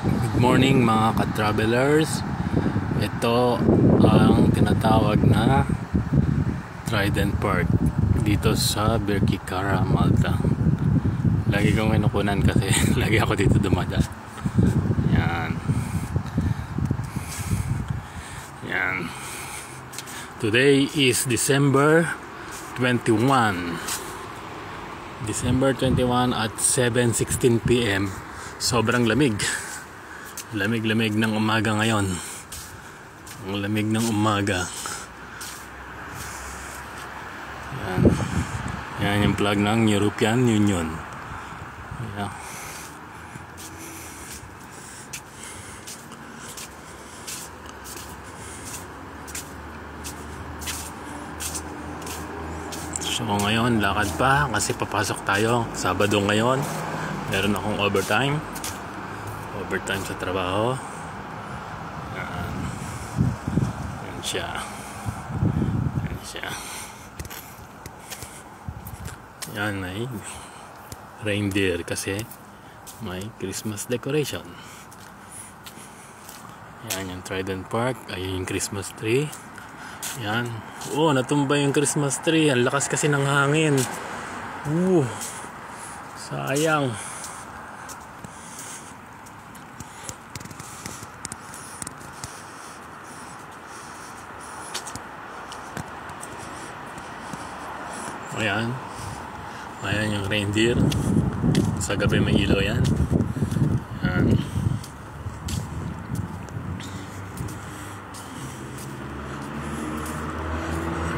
Good morning mga ka-travelers. Ito ang tinatawag na Trident Park dito sa Birkirkara, Malta. Lagi kong kinukunan kasi lagi ako dito dumadaan. Yan. Yan. Today is December 21. December 21 at 7:16 PM. Sobrang lamig. Lamig-lamig ng umaga ngayon. Ang lamig ng umaga. Yan. Yan yung flag ng European Union. Yan. So ngayon, lakad pa kasi papasok tayo. Sabado ngayon. Meron akong overtime sa trabaho. Yan. Yan siya. Yan siya. Yan, may reindeer kasi may Christmas decoration. Yan yung Trident Park. Ayun yung Christmas tree. Yan. Oh, natumba yung Christmas tree. Ang lakas kasi ng hangin. Sayang. Ayan. Ayan yung reindeer. Sa gabi may ilaw yan. Ayan.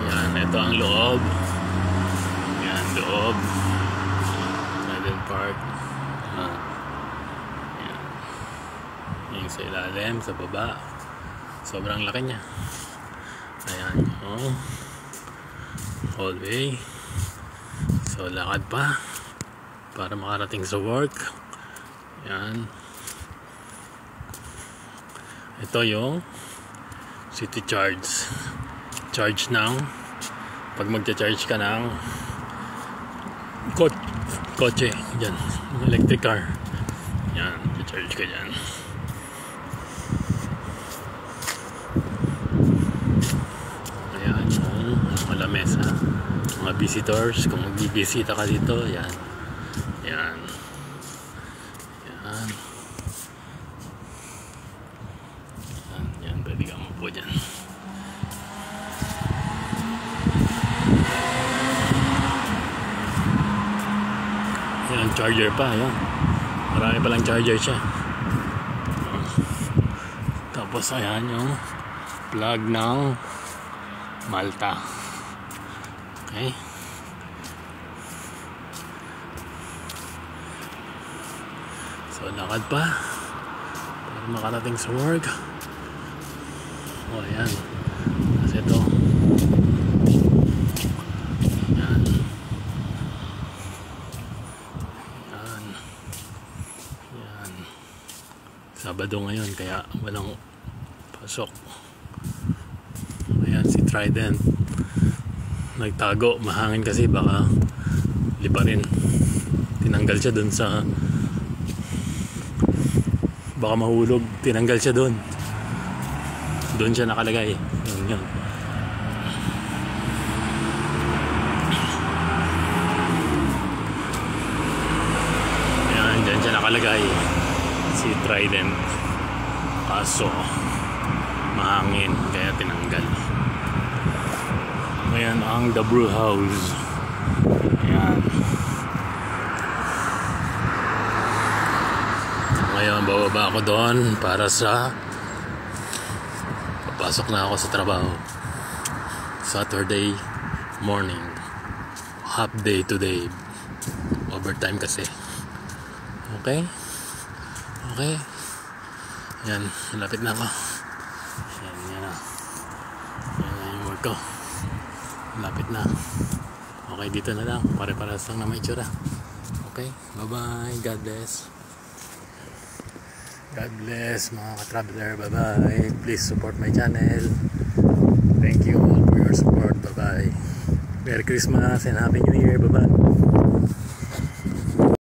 Ayan. Ito ang loob. Ayan, loob. Trident Park. Ayan. Yung sa ilalim, sa baba. Sobrang laki niya. Ayan. Oh. Hallway. So lakad pa para makarating sa work. Yan. Ito yung city charge. Charge ng pag magcha-charge ka ng kotse dyan, electric car. Yan, charge ka dyan. Ayan yung mga lamesa, mga visitors kung magbibisita ka dito. Yan. Yan. Yan. Yan. Yan. Pwede kang upo dyan. Yan. Charger pa. Yan. Marami palang charger siya. Tapos ayan yung plug ng Malta. Okay. So lakad pa para makarating sa work. Oh, ayan. Kasi ito. Ayan. Ayan. Ayan. Sabado ngayon kaya walang pasok. Ayan si Trident. Nagtago, mahangin kasi baka liparin. Tinanggal siya dun sa baka mahulog, tinanggal siya dun. Doon siya nakalagay. Yun. Ayan, dyan siya nakalagay si Trident. Kaso mahangin kaya tinanggal. Ayan ang The Brew House. Ayan. Ngayon bababa ako doon para sa papasok na ako sa trabaho. Saturday morning. Half day today. Overtime kasi. Okay? Okay. Ayan, malapit na ako. Ayan, yan na. Ayan na yung work ko. Malapit na. Okay, dito na lang. Pare-paras lang na may itsura. Okay, bye-bye. God bless. God bless mga ka-traveler. Bye-bye. Please support my channel. Thank you all for your support. Bye-bye. Merry Christmas and Happy New Year. Bye-bye.